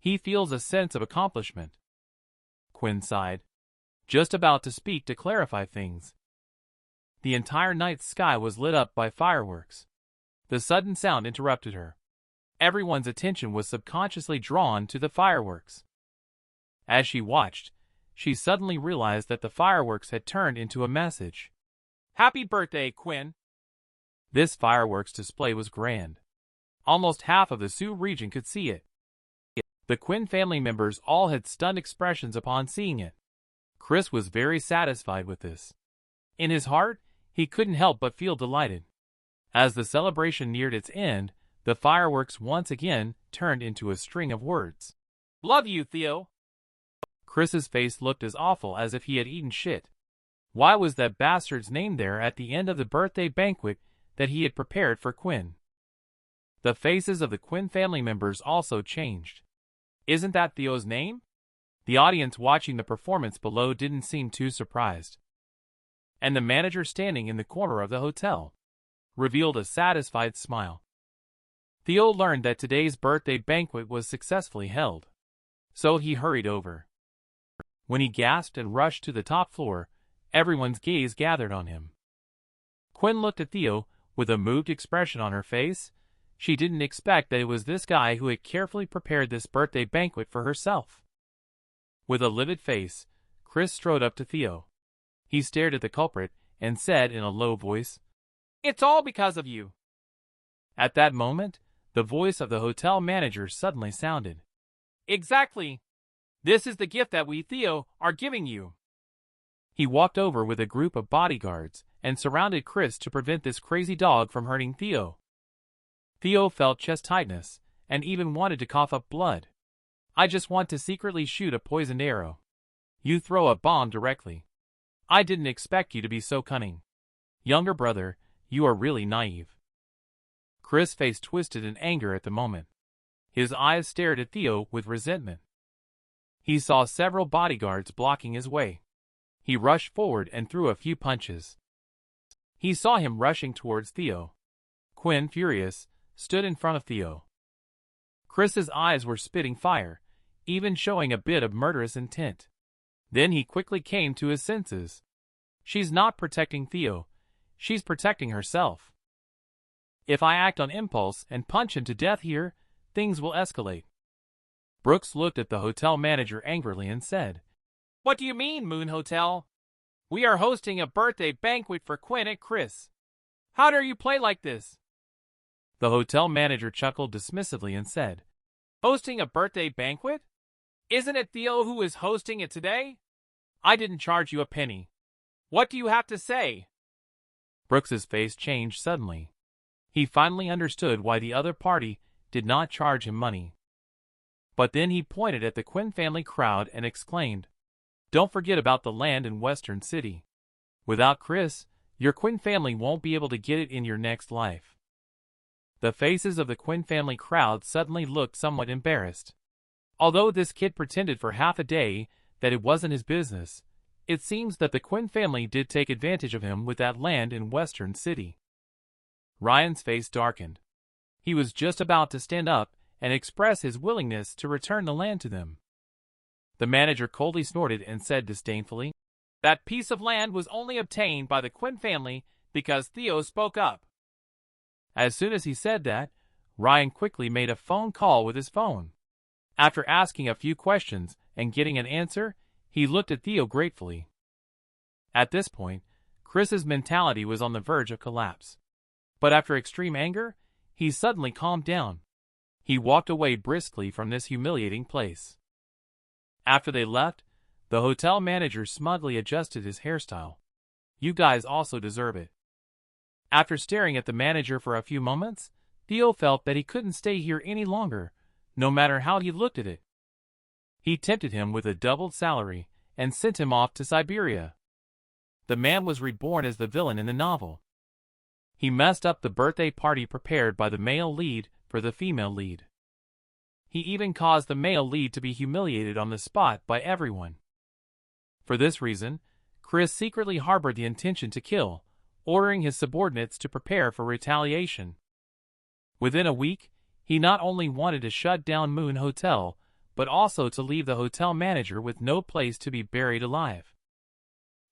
He feels a sense of accomplishment. Quinn sighed, just about to speak to clarify things. The entire night sky was lit up by fireworks. The sudden sound interrupted her. Everyone's attention was subconsciously drawn to the fireworks. As she watched, she suddenly realized that the fireworks had turned into a message. "Happy birthday, Quinn!" This fireworks display was grand. Almost half of the Sioux region could see it. The Quinn family members all had stunned expressions upon seeing it. Chris was very satisfied with this. In his heart, he couldn't help but feel delighted. As the celebration neared its end, the fireworks once again turned into a string of words. "Love you, Theo." Chris's face looked as awful as if he had eaten shit. Why was that bastard's name there at the end of the birthday banquet that he had prepared for Quinn? The faces of the Quinn family members also changed. Isn't that Theo's name? The audience watching the performance below didn't seem too surprised. And the manager standing in the corner of the hotel revealed a satisfied smile. Theo learned that today's birthday banquet was successfully held, so he hurried over. When he gasped and rushed to the top floor, everyone's gaze gathered on him. Quinn looked at Theo with a moved expression on her face. She didn't expect that it was this guy who had carefully prepared this birthday banquet for herself. With a livid face, Chris strode up to Theo. He stared at the culprit and said in a low voice, "It's all because of you." At that moment, the voice of the hotel manager suddenly sounded. "Exactly. This is the gift that we, Theo, are giving you." He walked over with a group of bodyguards and surrounded Chris to prevent this crazy dog from hurting Theo. Theo felt chest tightness and even wanted to cough up blood. "I just want to secretly shoot a poisoned arrow. You throw a bomb directly. I didn't expect you to be so cunning. Younger brother, you are really naive." Chris' face twisted in anger at the moment. His eyes stared at Theo with resentment. He saw several bodyguards blocking his way. He rushed forward and threw a few punches. He saw him rushing towards Theo. Quinn, furious, stood in front of Theo. Chris's eyes were spitting fire, even showing a bit of murderous intent. Then he quickly came to his senses. She's not protecting Theo. She's protecting herself. If I act on impulse and punch him to death here, things will escalate. Brooks looked at the hotel manager angrily and said, "What do you mean, Moon Hotel? We are hosting a birthday banquet for Quinn and Chris. How dare you play like this?" The hotel manager chuckled dismissively and said, "Hosting a birthday banquet? Isn't it Theo who is hosting it today? I didn't charge you a penny. What do you have to say?" Brooks's face changed suddenly. He finally understood why the other party did not charge him money. But then he pointed at the Quinn family crowd and exclaimed, "Don't forget about the land in Western City. Without Chris, your Quinn family won't be able to get it in your next life." The faces of the Quinn family crowd suddenly looked somewhat embarrassed. Although this kid pretended for half a day that it wasn't his business, it seems that the Quinn family did take advantage of him with that land in Western City. Ryan's face darkened. He was just about to stand up and express his willingness to return the land to them. The manager coldly snorted and said disdainfully, "That piece of land was only obtained by the Quinn family because Theo spoke up." As soon as he said that, Ryan quickly made a phone call with his phone. After asking a few questions and getting an answer, he looked at Theo gratefully. At this point, Chris's mentality was on the verge of collapse. But after extreme anger, he suddenly calmed down. He walked away briskly from this humiliating place. After they left, the hotel manager smugly adjusted his hairstyle. "You guys also deserve it." After staring at the manager for a few moments, Theo felt that he couldn't stay here any longer, no matter how he looked at it. He tempted him with a doubled salary and sent him off to Siberia. The man was reborn as the villain in the novel. He messed up the birthday party prepared by the male lead for the female lead. He even caused the male lead to be humiliated on the spot by everyone. For this reason, Chris secretly harbored the intention to kill, ordering his subordinates to prepare for retaliation. Within a week, he not only wanted to shut down Moon Hotel, but also to leave the hotel manager with no place to be buried alive.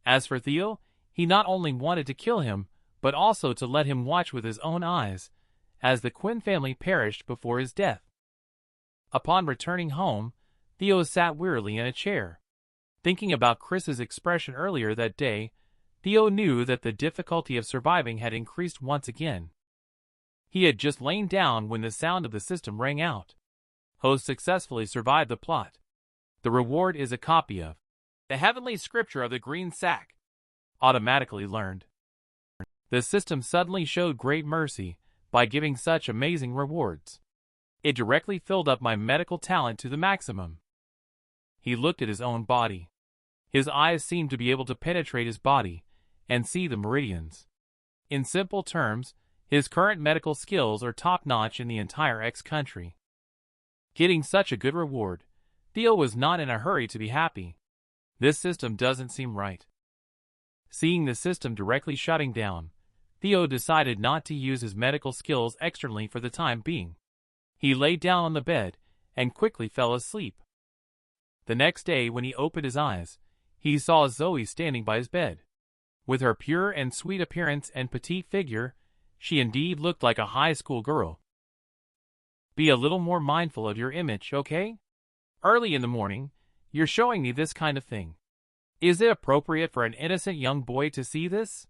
As for Theo, he not only wanted to kill him, but also to let him watch with his own eyes, as the Quinn family perished before his death. Upon returning home, Theo sat wearily in a chair. Thinking about Chris's expression earlier that day, Theo knew that the difficulty of surviving had increased once again. He had just lain down when the sound of the system rang out. Host successfully survived the plot. The reward is a copy of the heavenly scripture of the green sack. Automatically learned. The system suddenly showed great mercy by giving such amazing rewards. It directly filled up my medical talent to the maximum. He looked at his own body. His eyes seemed to be able to penetrate his body and see the meridians. In simple terms, his current medical skills are top-notch in the entire X country. Getting such a good reward, Theo was not in a hurry to be happy. This system doesn't seem right. Seeing the system directly shutting down, Theo decided not to use his medical skills externally for the time being. He lay down on the bed and quickly fell asleep. The next day when he opened his eyes, he saw Zoe standing by his bed. With her pure and sweet appearance and petite figure, she indeed looked like a high school girl. Be a little more mindful of your image, okay? Early in the morning, you're showing me this kind of thing. Is it appropriate for an innocent young boy to see this?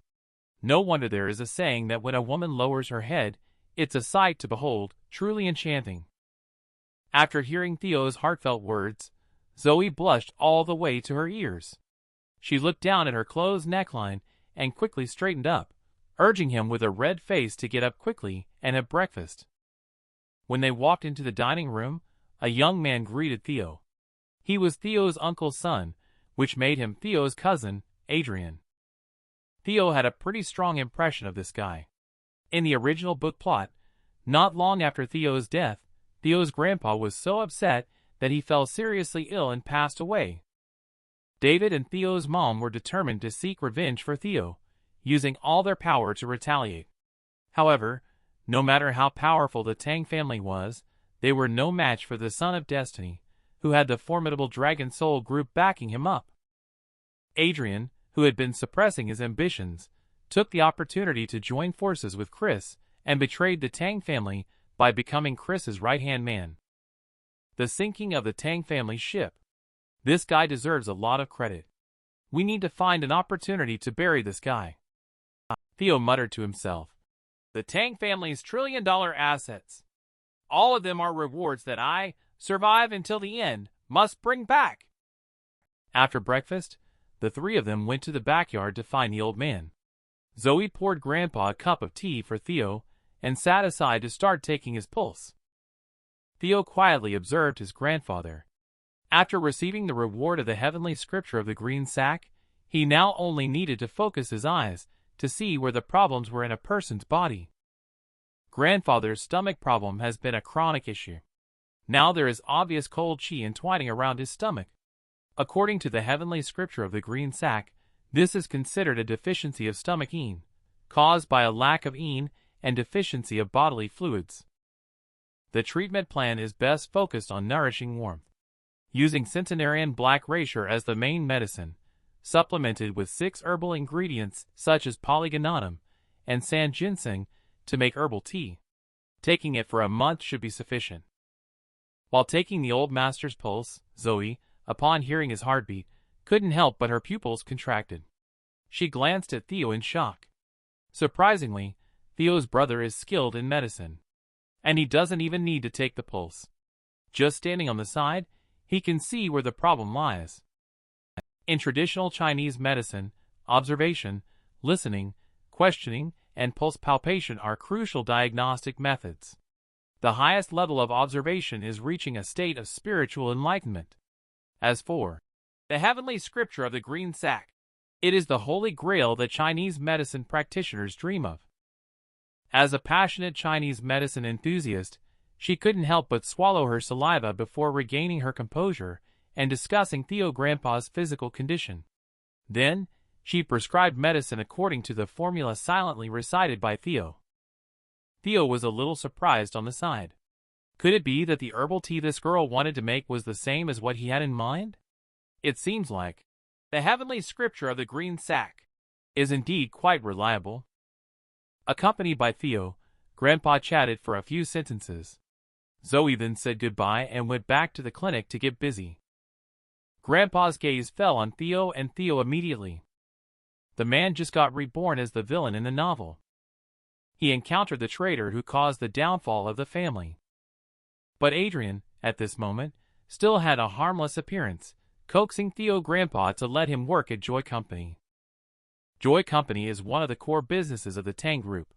No wonder there is a saying that when a woman lowers her head, it's a sight to behold, truly enchanting. After hearing Theo's heartfelt words, Zoe blushed all the way to her ears. She looked down at her closed neckline and quickly straightened up, urging him with a red face to get up quickly and have breakfast. When they walked into the dining room, a young man greeted Theo. He was Theo's uncle's son, which made him Theo's cousin, Adrian. Theo had a pretty strong impression of this guy. In the original book plot, not long after Theo's death, Theo's grandpa was so upset that he fell seriously ill and passed away. David and Theo's mom were determined to seek revenge for Theo, using all their power to retaliate. However, no matter how powerful the Tang family was, they were no match for the Son of Destiny, who had the formidable Dragon Soul group backing him up. Adrian, who had been suppressing his ambitions, took the opportunity to join forces with Chris and betrayed the Tang family by becoming Chris's right-hand man. The sinking of the Tang family's ship. This guy deserves a lot of credit. We need to find an opportunity to bury this guy. Theo muttered to himself. The Tang family's trillion-dollar assets. All of them are rewards that I, survive until the end, must bring back. After breakfast, the three of them went to the backyard to find the old man. Zoe poured Grandpa a cup of tea for Theo and sat aside to start taking his pulse. Theo quietly observed his grandfather. After receiving the reward of the heavenly scripture of the green sack, he now only needed to focus his eyes to see where the problems were in a person's body. Grandfather's stomach problem has been a chronic issue. Now there is obvious cold chi entwining around his stomach. According to the heavenly scripture of the green sack, this is considered a deficiency of stomach yin, caused by a lack of yin and deficiency of bodily fluids. The treatment plan is best focused on nourishing warmth. Using centenarian black rasher as the main medicine, supplemented with 6 herbal ingredients such as polygonatum and sand ginseng to make herbal tea. Taking it for a month should be sufficient. While taking the old master's pulse, Zoe, upon hearing his heartbeat, couldn't help but her pupils contracted. She glanced at Theo in shock. Surprisingly, Theo's brother is skilled in medicine, and he doesn't even need to take the pulse. Just standing on the side, he can see where the problem lies. In traditional Chinese medicine, observation, listening, questioning, and pulse palpation are crucial diagnostic methods. The highest level of observation is reaching a state of spiritual enlightenment. As for the heavenly scripture of the green sack, it is the holy grail that Chinese medicine practitioners dream of. As a passionate Chinese medicine enthusiast, she couldn't help but swallow her saliva before regaining her composure and discussing Theo Grandpa's physical condition. Then, she prescribed medicine according to the formula silently recited by Theo. Theo was a little surprised on the side. Could it be that the herbal tea this girl wanted to make was the same as what he had in mind? It seems like the heavenly scripture of the green sack is indeed quite reliable. Accompanied by Theo, Grandpa chatted for a few sentences. Zoe then said goodbye and went back to the clinic to get busy. Grandpa's gaze fell on Theo, and Theo immediately. The man just got reborn as the villain in the novel. He encountered the traitor who caused the downfall of the family. But Adrian, at this moment, still had a harmless appearance, coaxing Theo Grandpa to let him work at Joy Company. Joy Company is one of the core businesses of the Tang Group.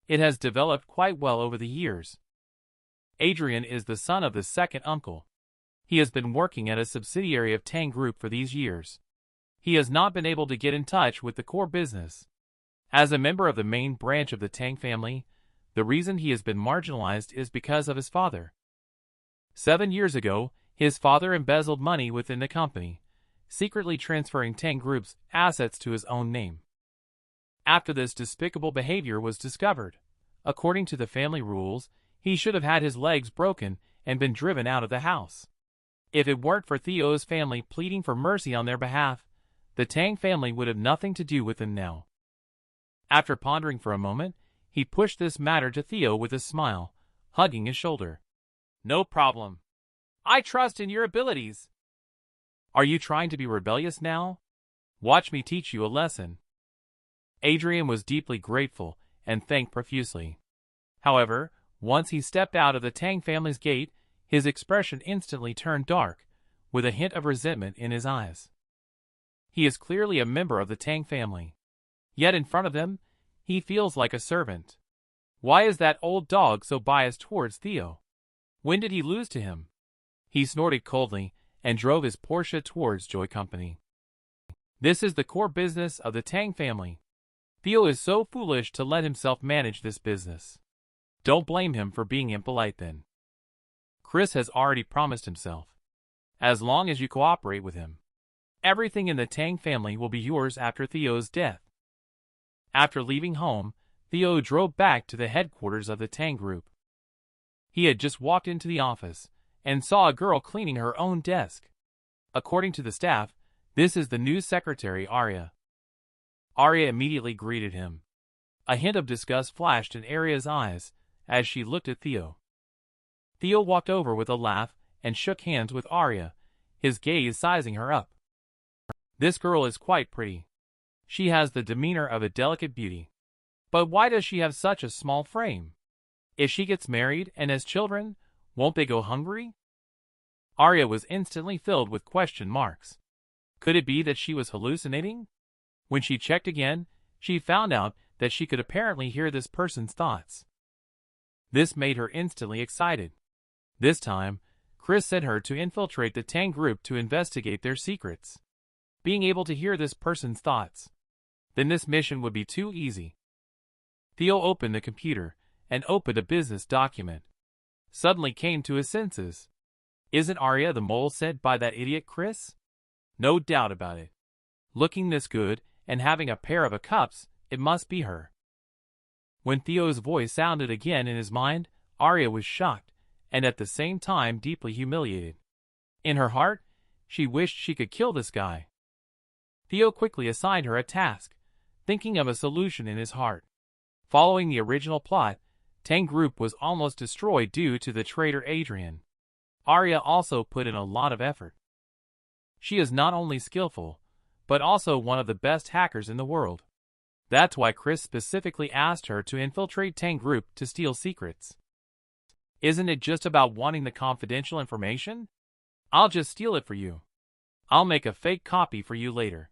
It has developed quite well over the years. Adrian is the son of the second uncle. He has been working at a subsidiary of Tang Group for these years. He has not been able to get in touch with the core business. As a member of the main branch of the Tang family, the reason he has been marginalized is because of his father. 7 years ago, his father embezzled money within the company, secretly transferring Tang Group's assets to his own name. After this despicable behavior was discovered, according to the family rules, he should have had his legs broken and been driven out of the house. If it weren't for Theo's family pleading for mercy on their behalf, the Tang family would have nothing to do with him now. After pondering for a moment, he pushed this matter to Theo with a smile, hugging his shoulder. "No problem. I trust in your abilities." "Are you trying to be rebellious now? Watch me teach you a lesson." Adrian was deeply grateful and thanked profusely. However, once he stepped out of the Tang family's gate, his expression instantly turned dark, with a hint of resentment in his eyes. He is clearly a member of the Tang family. Yet in front of them, he feels like a servant. Why is that old dog so biased towards Theo? When did he lose to him? He snorted coldly and drove his Porsche towards Joy Company. This is the core business of the Tang family. Theo is so foolish to let himself manage this business. Don't blame him for being impolite then. Chris has already promised himself. As long as you cooperate with him, everything in the Tang family will be yours after Theo's death. After leaving home, Theo drove back to the headquarters of the Tang Group. He had just walked into the office and saw a girl cleaning her own desk. According to the staff, this is the new secretary, Arya. Arya immediately greeted him. A hint of disgust flashed in Arya's eyes as she looked at Theo. Theo walked over with a laugh and shook hands with Arya, his gaze sizing her up. This girl is quite pretty. She has the demeanor of a delicate beauty. But why does she have such a small frame? If she gets married and has children, won't they go hungry? Arya was instantly filled with question marks. Could it be that she was hallucinating? When she checked again, she found out that she could apparently hear this person's thoughts. This made her instantly excited. This time, Chris sent her to infiltrate the Tang Group to investigate their secrets. Being able to hear this person's thoughts, then this mission would be too easy. Theo opened the computer and opened a business document. Suddenly came to his senses. Isn't Arya the mole sent by that idiot Chris? No doubt about it. Looking this good and having a pair of cups, it must be her. When Theo's voice sounded again in his mind, Arya was shocked and at the same time deeply humiliated. In her heart, she wished she could kill this guy. Theo quickly assigned her a task, thinking of a solution in his heart. Following the original plot, Tang Group was almost destroyed due to the traitor Adrian. Arya also put in a lot of effort. She is not only skillful, but also one of the best hackers in the world. That's why Chris specifically asked her to infiltrate Tang Group to steal secrets. Isn't it just about wanting the confidential information? I'll just steal it for you. I'll make a fake copy for you later.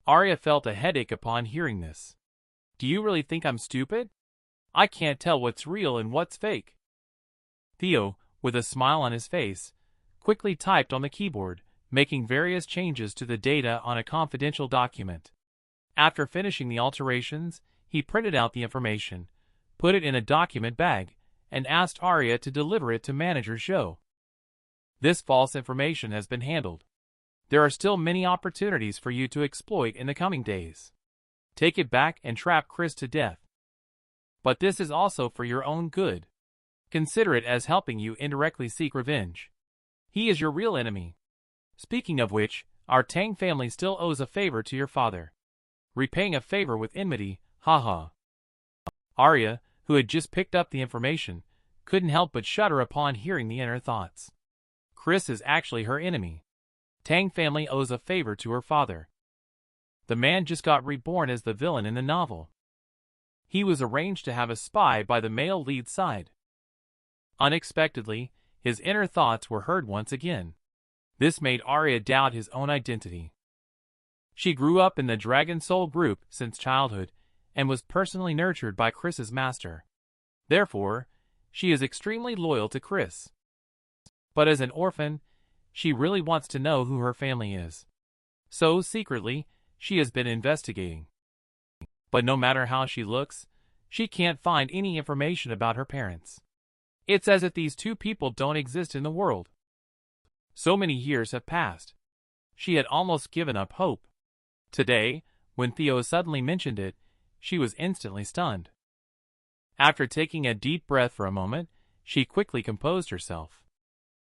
Arya felt a headache upon hearing this. Do you really think I'm stupid? I can't tell what's real and what's fake. Theo, with a smile on his face, quickly typed on the keyboard, making various changes to the data on a confidential document. After finishing the alterations, he printed out the information, put it in a document bag, and asked Arya to deliver it to Manager Zhou. This false information has been handled. There are still many opportunities for you to exploit in the coming days. Take it back and trap Chris to death. But this is also for your own good. consider it as helping you indirectly seek revenge. He is your real enemy. Speaking of which, our Tang family still owes a favor to your father. Repaying a favor with enmity, haha. Arya, who had just picked up the information, couldn't help but shudder upon hearing the inner thoughts. Chris is actually her enemy. Tang family owes a favor to her father. The man just got reborn as the villain in the novel. He was arranged to have a spy by the male lead side. Unexpectedly, his inner thoughts were heard once again. This made Arya doubt his own identity. She grew up in the Dragon Soul group since childhood and was personally nurtured by Chris's master. Therefore, she is extremely loyal to Chris. But as an orphan, she really wants to know who her family is. So, secretly, she has been investigating. But no matter how she looks, she can't find any information about her parents. It's as if these two people don't exist in the world. So many years have passed. She had almost given up hope. Today, when Theo suddenly mentioned it, she was instantly stunned. After taking a deep breath for a moment, she quickly composed herself.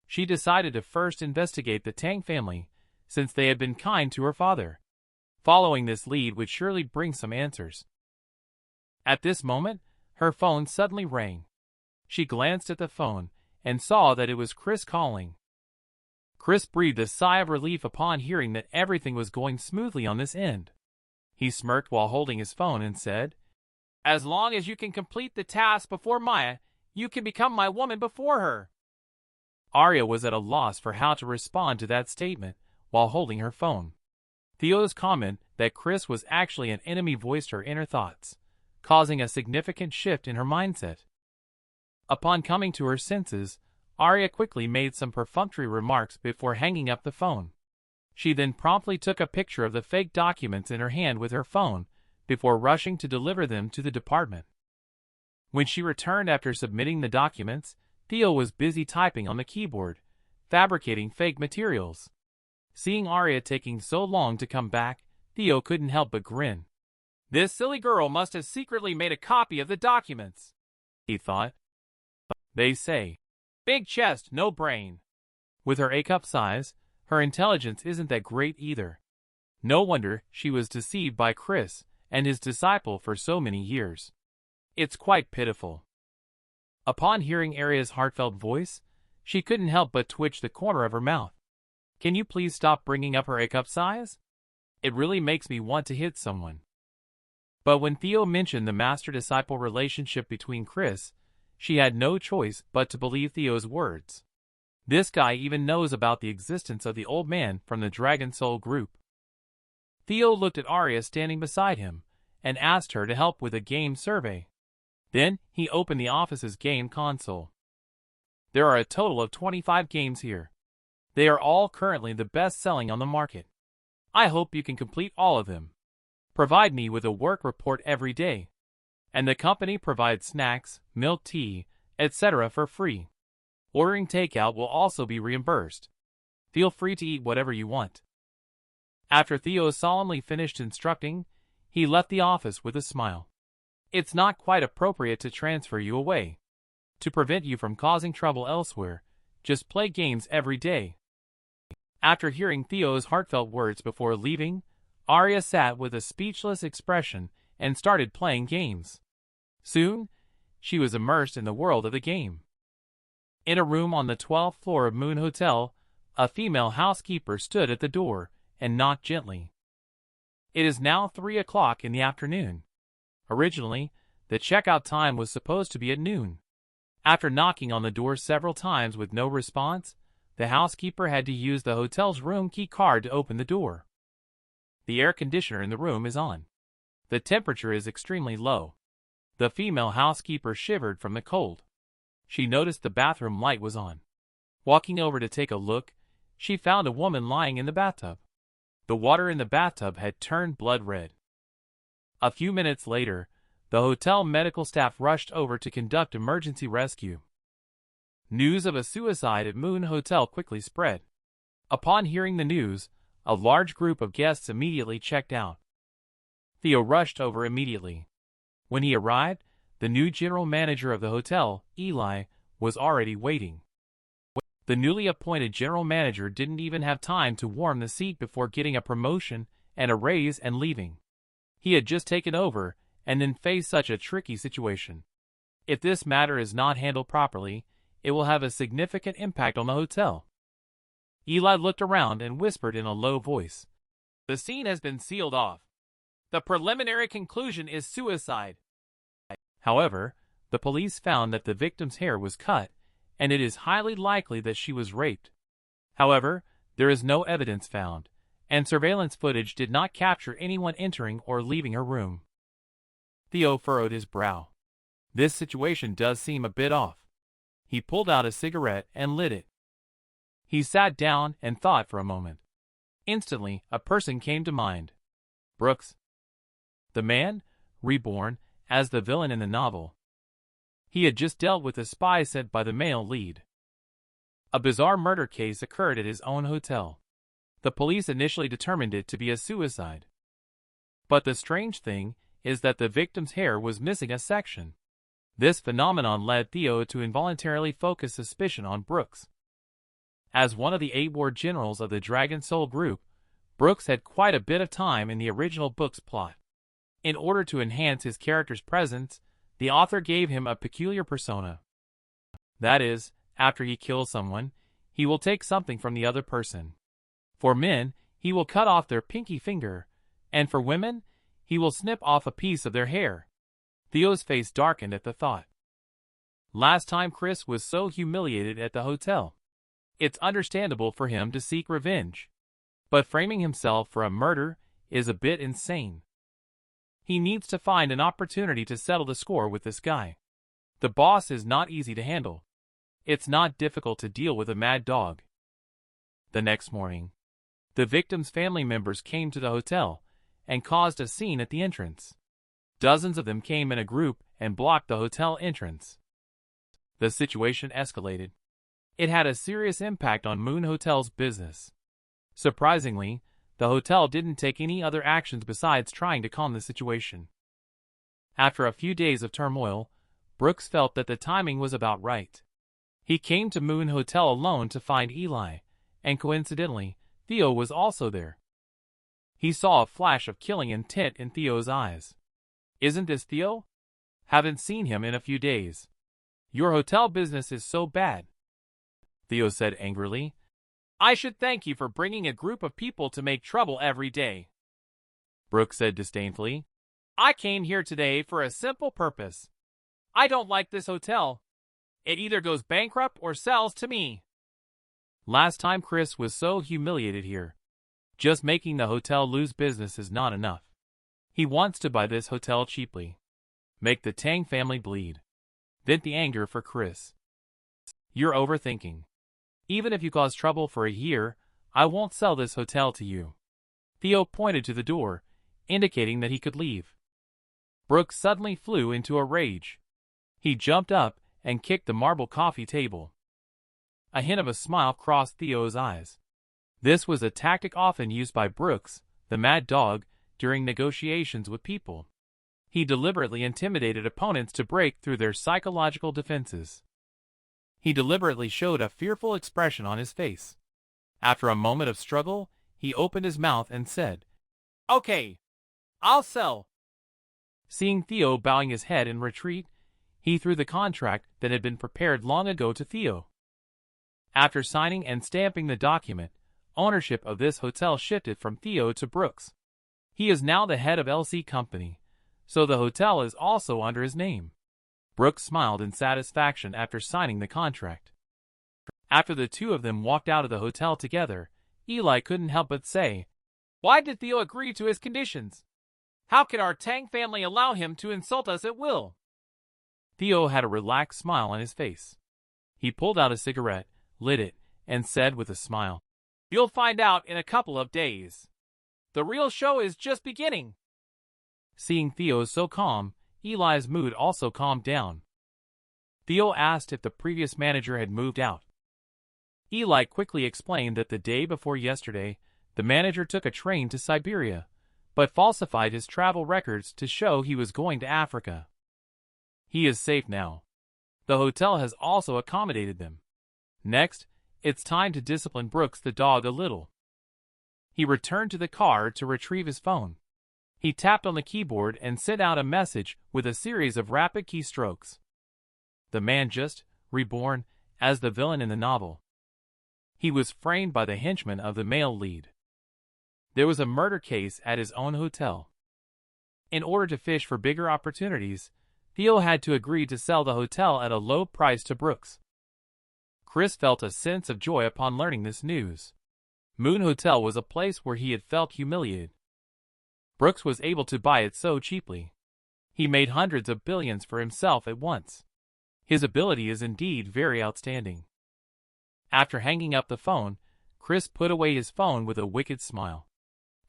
She decided to first investigate the Tang family, since they had been kind to her father. Following this lead would surely bring some answers. At this moment, her phone suddenly rang. She glanced at the phone and saw that it was Chris calling. Chris breathed a sigh of relief upon hearing that everything was going smoothly on this end. He smirked while holding his phone and said, "As long as you can complete the task before Maya, you can become my woman before her." Arya was at a loss for how to respond to that statement while holding her phone. Theo's comment that Chris was actually an enemy voiced her inner thoughts, causing a significant shift in her mindset. Upon coming to her senses, Arya quickly made some perfunctory remarks before hanging up the phone. She then promptly took a picture of the fake documents in her hand with her phone before rushing to deliver them to the department. When she returned after submitting the documents, Theo was busy typing on the keyboard, fabricating fake materials. Seeing Arya taking so long to come back, Theo couldn't help but grin. "This silly girl must have secretly made a copy of the documents," he thought. They say, "Big chest, no brain." With her A-cup size, her intelligence isn't that great either. No wonder she was deceived by Chris and his disciple for so many years. It's quite pitiful. Upon hearing Arya's heartfelt voice, she couldn't help but twitch the corner of her mouth. "Can you please stop bringing up her A-cup size? It really makes me want to hit someone." But when Theo mentioned the master-disciple relationship between Chris, she had no choice but to believe Theo's words. This guy even knows about the existence of the old man from the Dragon Soul group. Theo looked at Arya standing beside him and asked her to help with a game survey. Then he opened the office's game console. There are a total of 25 games here. They are all currently the best-selling on the market. I hope you can complete all of them. Provide me with a work report every day. And the company provides snacks, milk tea, etc. for free. Ordering takeout will also be reimbursed. Feel free to eat whatever you want. After Theo solemnly finished instructing, he left the office with a smile. It's not quite appropriate to transfer you away. To prevent you from causing trouble elsewhere, just play games every day. After hearing Theo's heartfelt words before leaving, Arya sat with a speechless expression and started playing games. Soon, she was immersed in the world of the game. In a room on the 12th floor of Moon Hotel, a female housekeeper stood at the door and knocked gently. It is now 3 o'clock in the afternoon. Originally, the checkout time was supposed to be at noon. After knocking on the door several times with no response, the housekeeper had to use the hotel's room key card to open the door. The air conditioner in the room is on. The temperature is extremely low. The female housekeeper shivered from the cold. She noticed the bathroom light was on. Walking over to take a look, she found a woman lying in the bathtub. The water in the bathtub had turned blood red. A few minutes later, the hotel medical staff rushed over to conduct emergency rescue. News of a suicide at Moon Hotel quickly spread. Upon hearing the news, a large group of guests immediately checked out. Theo rushed over immediately. When he arrived, the new general manager of the hotel, Eli, was already waiting. The newly appointed general manager didn't even have time to warm the seat before getting a promotion and a raise and leaving. He had just taken over and then faced such a tricky situation. If this matter is not handled properly, it will have a significant impact on the hotel. Eli looked around and whispered in a low voice. The scene has been sealed off. The preliminary conclusion is suicide. However, the police found that the victim's hair was cut, and it is highly likely that she was raped. However, there is no evidence found, and surveillance footage did not capture anyone entering or leaving her room. Theo furrowed his brow. This situation does seem a bit off. He pulled out a cigarette and lit it. He sat down and thought for a moment. Instantly, a person came to mind. Brooks. The man, reborn as the villain in the novel. He had just dealt with a spy sent by the male lead. A bizarre murder case occurred at his own hotel. The police initially determined it to be a suicide. But the strange thing is that the victim's hair was missing a section. This phenomenon led Theo to involuntarily focus suspicion on Brooks. As one of the 8 ward generals of the Dragon Soul group, Brooks had quite a bit of time in the original book's plot. In order to enhance his character's presence, the author gave him a peculiar persona. That is, after he kills someone, he will take something from the other person. For men, he will cut off their pinky finger, and for women, he will snip off a piece of their hair. Theo's face darkened at the thought. Last time Chris was so humiliated at the hotel. It's understandable for him to seek revenge. But framing himself for a murder is a bit insane. He needs to find an opportunity to settle the score with this guy. The boss is not easy to handle. It's not difficult to deal with a mad dog. The next morning, the victim's family members came to the hotel and caused a scene at the entrance. Dozens of them came in a group and blocked the hotel entrance. The situation escalated. It had a serious impact on Moon Hotel's business. Surprisingly, the hotel didn't take any other actions besides trying to calm the situation. After a few days of turmoil, Brooks felt that the timing was about right. He came to Moon Hotel alone to find Eli, and coincidentally, Theo was also there. He saw a flash of killing intent in Theo's eyes. Isn't this Theo? Haven't seen him in a few days. Your hotel business is so bad. Theo said angrily. I should thank you for bringing a group of people to make trouble every day. Brooks said disdainfully. I came here today for a simple purpose. I don't like this hotel. It either goes bankrupt or sells to me. Last time Chris was so humiliated here. Just making the hotel lose business is not enough. He wants to buy this hotel cheaply. Make the Tang family bleed. Vent the anger for Chris. You're overthinking. Even if you cause trouble for a year, I won't sell this hotel to you. Theo pointed to the door, indicating that he could leave. Brooks suddenly flew into a rage. He jumped up and kicked the marble coffee table. A hint of a smile crossed Theo's eyes. This was a tactic often used by Brooks, the mad dog, during negotiations with people. He deliberately intimidated opponents to break through their psychological defenses. He deliberately showed a fearful expression on his face. After a moment of struggle, he opened his mouth and said, Okay, I'll sell. Seeing Theo bowing his head in retreat, he threw the contract that had been prepared long ago to Theo. After signing and stamping the document, ownership of this hotel shifted from Theo to Brooks. He is now the head of LC Company, so the hotel is also under his name. Brooks smiled in satisfaction after signing the contract. After the two of them walked out of the hotel together, Eli couldn't help but say, Why did Theo agree to his conditions? How could our Tang family allow him to insult us at will? Theo had a relaxed smile on his face. He pulled out a cigarette, lit it, and said with a smile, You'll find out in a couple of days. The real show is just beginning. Seeing Theo so calm, Eli's mood also calmed down. Theo asked if the previous manager had moved out. Eli quickly explained that the day before yesterday, the manager took a train to Siberia, but falsified his travel records to show he was going to Africa. He is safe now. The hotel has also accommodated them. Next, it's time to discipline Brooks the dog a little. He returned to the car to retrieve his phone. He tapped on the keyboard and sent out a message with a series of rapid keystrokes. The man just reborn as the villain in the novel. He was framed by the henchmen of the male lead. There was a murder case at his own hotel. In order to fish for bigger opportunities, Theo had to agree to sell the hotel at a low price to Brooks. Chris felt a sense of joy upon learning this news. Moon Hotel was a place where he had felt humiliated. Brooks was able to buy it so cheaply. He made hundreds of billions for himself at once. His ability is indeed very outstanding. After hanging up the phone, Chris put away his phone with a wicked smile.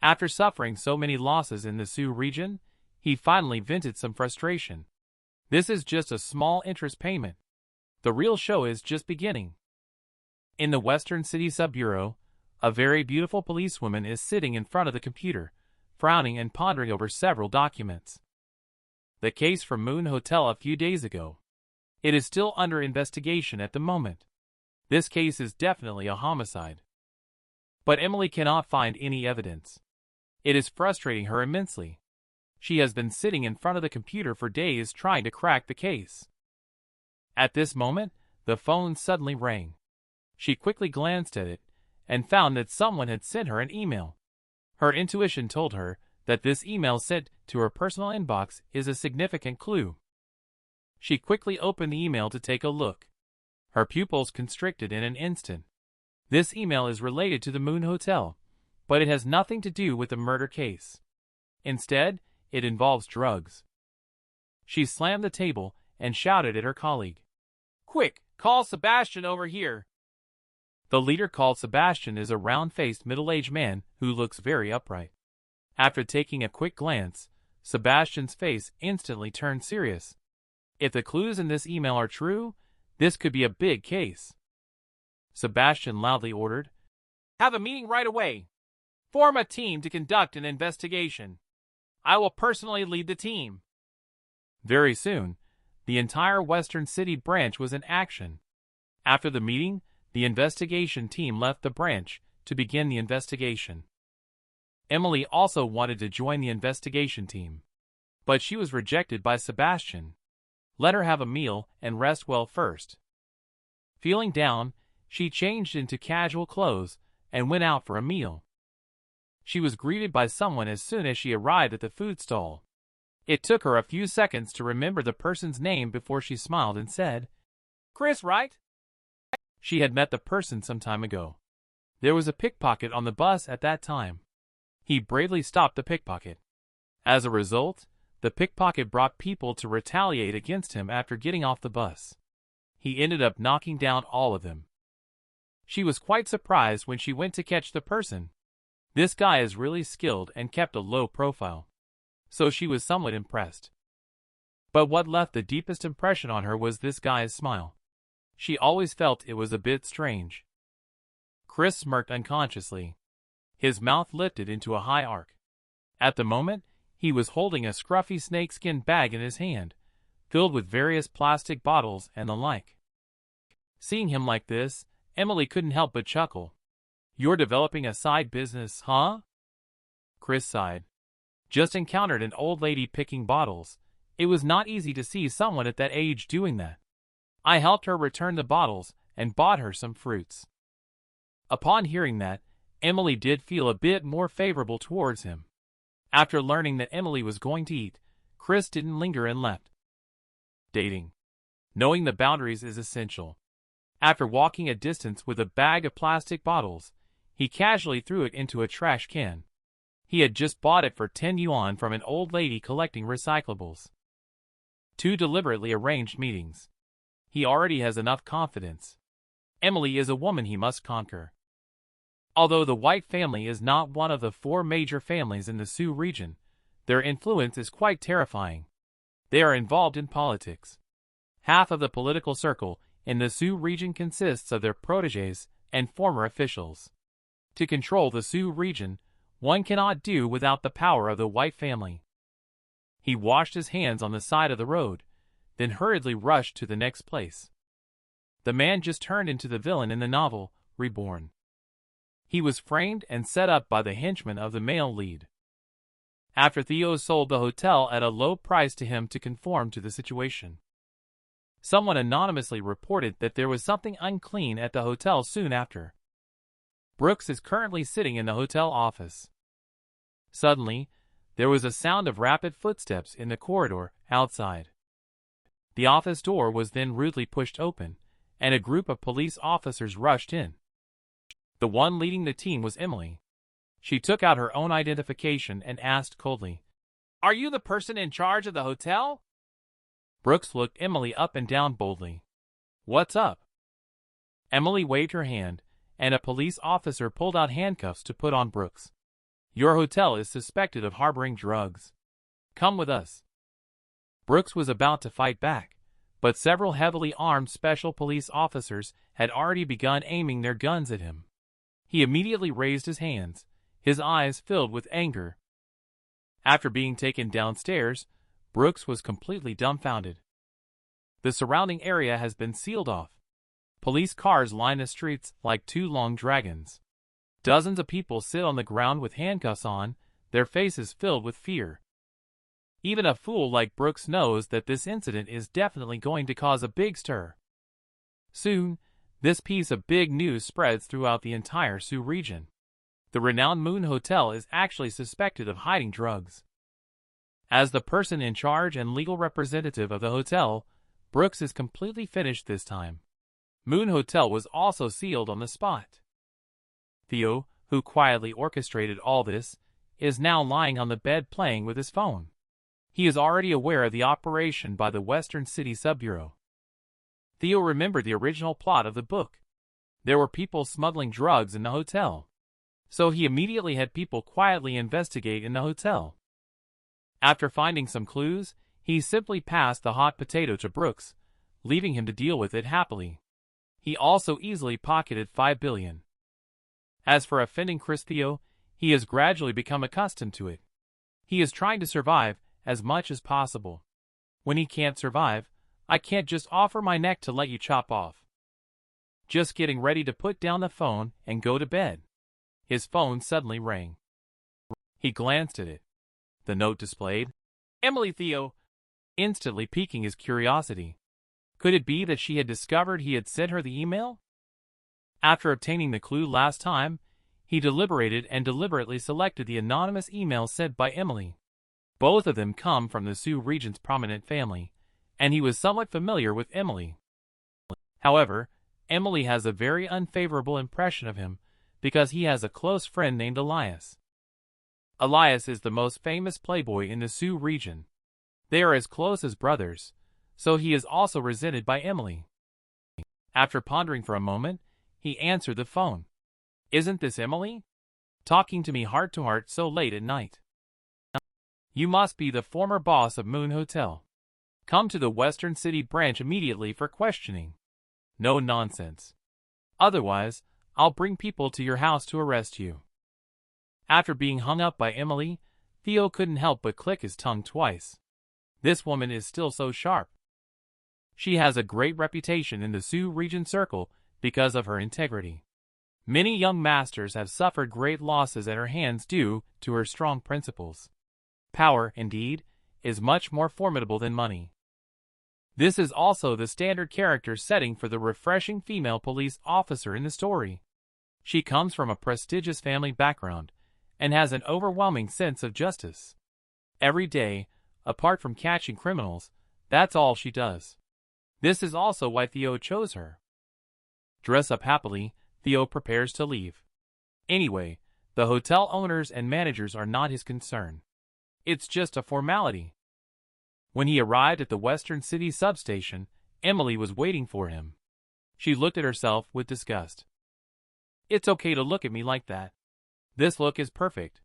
After suffering so many losses in the Sioux region, he finally vented some frustration. This is just a small interest payment. The real show is just beginning. In the Western City Sub-Bureau, a very beautiful policewoman is sitting in front of the computer, frowning and pondering over several documents. The case from Moon Hotel a few days ago. It is still under investigation at the moment. This case is definitely a homicide. But Emily cannot find any evidence. It is frustrating her immensely. She has been sitting in front of the computer for days trying to crack the case. At this moment, the phone suddenly rang. She quickly glanced at it and found that someone had sent her an email. Her intuition told her that this email sent to her personal inbox is a significant clue. She quickly opened the email to take a look. Her pupils constricted in an instant. This email is related to the Moon Hotel, but it has nothing to do with the murder case. Instead, it involves drugs. She slammed the table and shouted at her colleague. "Quick, call Sebastian over here." The leader called Sebastian is a round-faced middle-aged man who looks very upright. After taking a quick glance, Sebastian's face instantly turned serious. If the clues in this email are true, this could be a big case. Sebastian loudly ordered, "Have a meeting right away. Form a team to conduct an investigation. I will personally lead the team." Very soon, the entire Western City branch was in action. After the meeting, the investigation team left the branch to begin the investigation. Emily also wanted to join the investigation team, but she was rejected by Sebastian. Let her have a meal and rest well first. Feeling down, she changed into casual clothes and went out for a meal. She was greeted by someone as soon as she arrived at the food stall. It took her a few seconds to remember the person's name before she smiled and said, "Chris, right?" She had met the person some time ago. There was a pickpocket on the bus at that time. He bravely stopped the pickpocket. As a result, the pickpocket brought people to retaliate against him after getting off the bus. He ended up knocking down all of them. She was quite surprised when she went to catch the person. This guy is really skilled and kept a low profile. So she was somewhat impressed. But what left the deepest impression on her was this guy's smile. She always felt it was a bit strange. Chris smirked unconsciously. His mouth lifted into a high arc. At the moment, he was holding a scruffy snakeskin bag in his hand, filled with various plastic bottles and the like. Seeing him like this, Emily couldn't help but chuckle. "You're developing a side business, huh?" Chris sighed. Just encountered an old lady picking bottles. It was not easy to see someone at that age doing that. I helped her return the bottles and bought her some fruits. Upon hearing that, Emily did feel a bit more favorable towards him. After learning that Emily was going to eat, Chris didn't linger and left. Dating. Knowing the boundaries is essential. After walking a distance with a bag of plastic bottles, he casually threw it into a trash can. He had just bought it for 10 yuan from an old lady collecting recyclables. 2 deliberately arranged meetings. He already has enough confidence. Emily is a woman he must conquer. Although the White family is not one of the 4 major families in the Sioux region, their influence is quite terrifying. They are involved in politics. Half of the political circle in the Sioux region consists of their protégés and former officials. To control the Sioux region, one cannot do without the power of the White family. He washed his hands on the side of the road, then hurriedly rushed to the next place. The man just turned into the villain in the novel, Reborn. He was framed and set up by the henchmen of the male lead. After Theo sold the hotel at a low price to him to conform to the situation, someone anonymously reported that there was something unclean at the hotel soon after. Brooks is currently sitting in the hotel office. Suddenly, there was a sound of rapid footsteps in the corridor outside. The office door was then rudely pushed open, and a group of police officers rushed in. The one leading the team was Emily. She took out her own identification and asked coldly, "Are you the person in charge of the hotel?" Brooks looked Emily up and down boldly. "What's up?" Emily waved her hand, and a police officer pulled out handcuffs to put on Brooks. "Your hotel is suspected of harboring drugs. Come with us." Brooks was about to fight back, but several heavily armed special police officers had already begun aiming their guns at him. He immediately raised his hands, his eyes filled with anger. After being taken downstairs, Brooks was completely dumbfounded. The surrounding area has been sealed off. Police cars line the streets like two long dragons. Dozens of people sit on the ground with handcuffs on, their faces filled with fear. Even a fool like Brooks knows that this incident is definitely going to cause a big stir. Soon, this piece of big news spreads throughout the entire Sioux region. The renowned Moon Hotel is actually suspected of hiding drugs. As the person in charge and legal representative of the hotel, Brooks is completely finished this time. Moon Hotel was also sealed on the spot. Theo, who quietly orchestrated all this, is now lying on the bed playing with his phone. He is already aware of the operation by the Western City Sub-Bureau. Theo remembered the original plot of the book. There were people smuggling drugs in the hotel. So he immediately had people quietly investigate in the hotel. After finding some clues, he simply passed the hot potato to Brooks, leaving him to deal with it happily. He also easily pocketed $5 billion. As for offending Chris Theo, he has gradually become accustomed to it. He is trying to survive as much as possible. When he can't survive, I can't just offer my neck to let you chop off. Just getting ready to put down the phone and go to bed. His phone suddenly rang. He glanced at it. The note displayed, "Emily Theo," instantly piquing his curiosity. Could it be that she had discovered he had sent her the email? After obtaining the clue last time, he deliberated and deliberately selected the anonymous email sent by Emily. Both of them come from the Sioux region's prominent family, and he was somewhat familiar with Emily. However, Emily has a very unfavorable impression of him because he has a close friend named Elias. Elias is the most famous playboy in the Sioux region. They are as close as brothers, so he is also resented by Emily. After pondering for a moment, he answered the phone. "Isn't this Emily? Talking to me heart to heart so late at night. You must be the former boss of Moon Hotel. Come to the Western City branch immediately for questioning. No nonsense. Otherwise, I'll bring people to your house to arrest you." After being hung up by Emily, Theo couldn't help but click his tongue twice. This woman is still so sharp. She has a great reputation in the Sioux region circle because of her integrity. Many young masters have suffered great losses at her hands due to her strong principles. Power, indeed, is much more formidable than money. This is also the standard character setting for the refreshing female police officer in the story. She comes from a prestigious family background and has an overwhelming sense of justice. Every day, apart from catching criminals, that's all she does. This is also why Theo chose her. Dress up happily, Theo prepares to leave. Anyway, the hotel owners and managers are not his concern. It's just a formality. When he arrived at the Western City substation, Emily was waiting for him. She looked at herself with disgust. "It's okay to look at me like that. This look is perfect.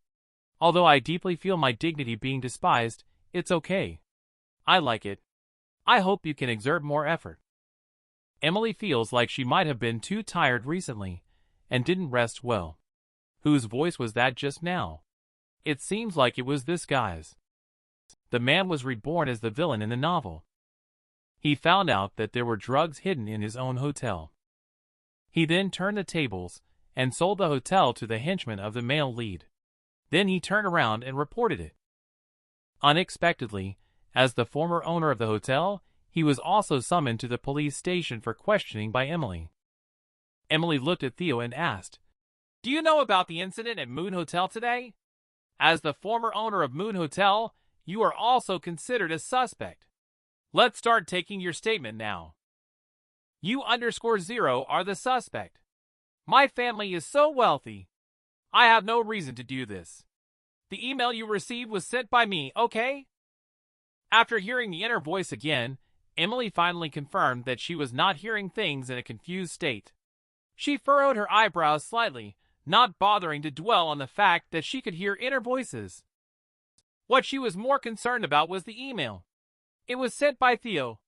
Although I deeply feel my dignity being despised, it's okay. I like it. I hope you can exert more effort." Emily feels like she might have been too tired recently and didn't rest well. Whose voice was that just now? It seems like it was this guy's. The man was reborn as the villain in the novel. He found out that there were drugs hidden in his own hotel. He then turned the tables and sold the hotel to the henchman of the male lead. Then he turned around and reported it. Unexpectedly, as the former owner of the hotel, he was also summoned to the police station for questioning by Emily. Emily looked at Theo and asked, "Do you know about the incident at Moon Hotel today? As the former owner of Moon Hotel, you are also considered a suspect. Let's start taking your statement now. You_0 are the suspect. My family is so wealthy. I have no reason to do this. The email you received was sent by me, okay?" After hearing the inner voice again, Emily finally confirmed that she was not hearing things in a confused state. She furrowed her eyebrows slightly, not bothering to dwell on the fact that she could hear inner voices. What she was more concerned about was the email. It was sent by Theo.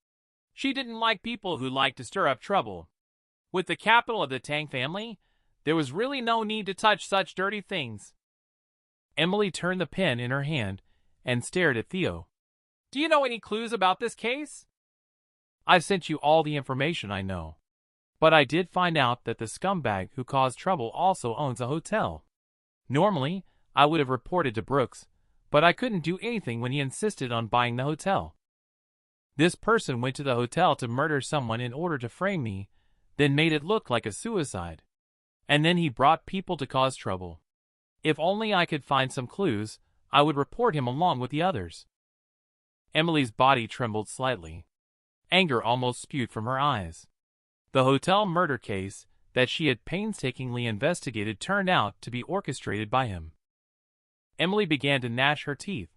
She didn't like people who liked to stir up trouble. With the capital of the Tang family, there was really no need to touch such dirty things. Emily turned the pen in her hand and stared at Theo. "Do you know any clues about this case?" "I've sent you all the information I know. But I did find out that the scumbag who caused trouble also owns a hotel. Normally, I would have reported to Brooks, but I couldn't do anything when he insisted on buying the hotel. This person went to the hotel to murder someone in order to frame me, then made it look like a suicide. And then he brought people to cause trouble. If only I could find some clues, I would report him along with the others." Emily's body trembled slightly. Anger almost spewed from her eyes. The hotel murder case that she had painstakingly investigated turned out to be orchestrated by him. Emily began to gnash her teeth.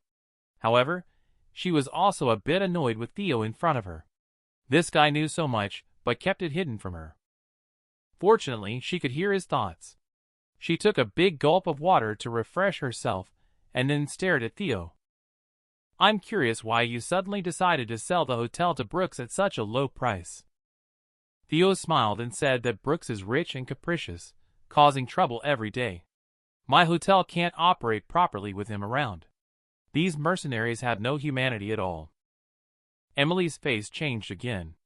However, she was also a bit annoyed with Theo in front of her. This guy knew so much, but kept it hidden from her. Fortunately, she could hear his thoughts. She took a big gulp of water to refresh herself and then stared at Theo. "I'm curious why you suddenly decided to sell the hotel to Brooks at such a low price." Theo smiled and said that Brooks is rich and capricious, causing trouble every day. "My hotel can't operate properly with him around. These mercenaries have no humanity at all." Emily's face changed again.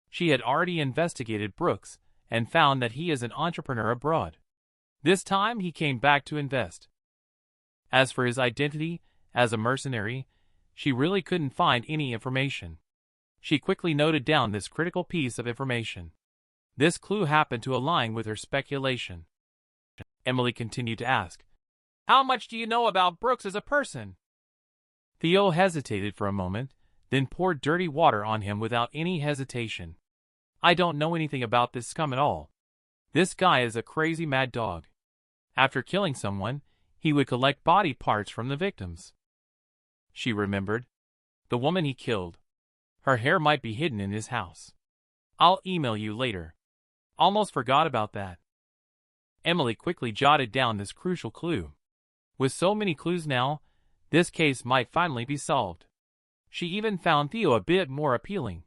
She had already investigated Brooks and found that he is an entrepreneur abroad. This time he came back to invest. As for his identity as a mercenary, she really couldn't find any information. She quickly noted down this critical piece of information. This clue happened to align with her speculation. Emily continued to ask, "How much do you know about Brooks as a person?" Theo hesitated for a moment, then poured dirty water on him without any hesitation. "I don't know anything about this scum at all. This guy is a crazy mad dog. After killing someone, he would collect body parts from the victims." She remembered. The woman he killed. Her hair might be hidden in his house. "I'll email you later. Almost forgot about that." Emily quickly jotted down this crucial clue. With so many clues now, this case might finally be solved. She even found Theo a bit more appealing.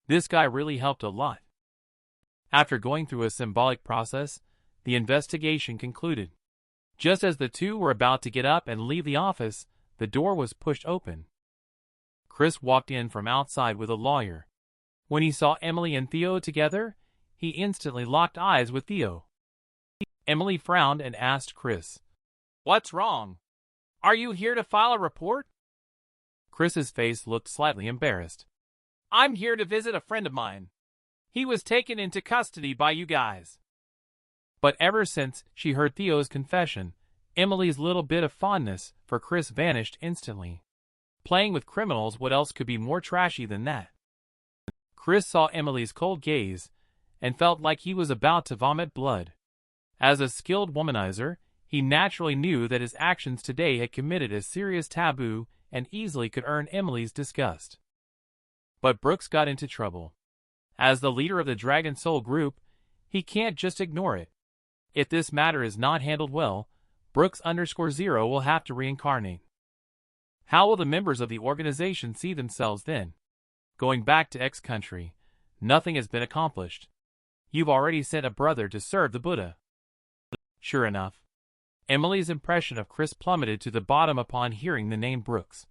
This guy really helped a lot. After going through a symbolic process, the investigation concluded. Just as the two were about to get up and leave the office, the door was pushed open. Chris walked in from outside with a lawyer. When he saw Emily and Theo together, he instantly locked eyes with Theo. Emily frowned and asked Chris, "What's wrong? Are you here to file a report?" Chris's face looked slightly embarrassed. "I'm here to visit a friend of mine. He was taken into custody by you guys." But ever since she heard Theo's confession, Emily's little bit of fondness for Chris vanished instantly. Playing with criminals, what else could be more trashy than that? Chris saw Emily's cold gaze and felt like he was about to vomit blood. As a skilled womanizer, he naturally knew that his actions today had committed a serious taboo and easily could earn Emily's disgust. But Brooks got into trouble. As the leader of the Dragon Soul group, he can't just ignore it. If this matter is not handled well, Brooks_0 will have to reincarnate. How will the members of the organization see themselves then? Going back to X country, nothing has been accomplished. You've already sent a brother to serve the Buddha. Sure enough, Emily's impression of Chris plummeted to the bottom upon hearing the name Brooks.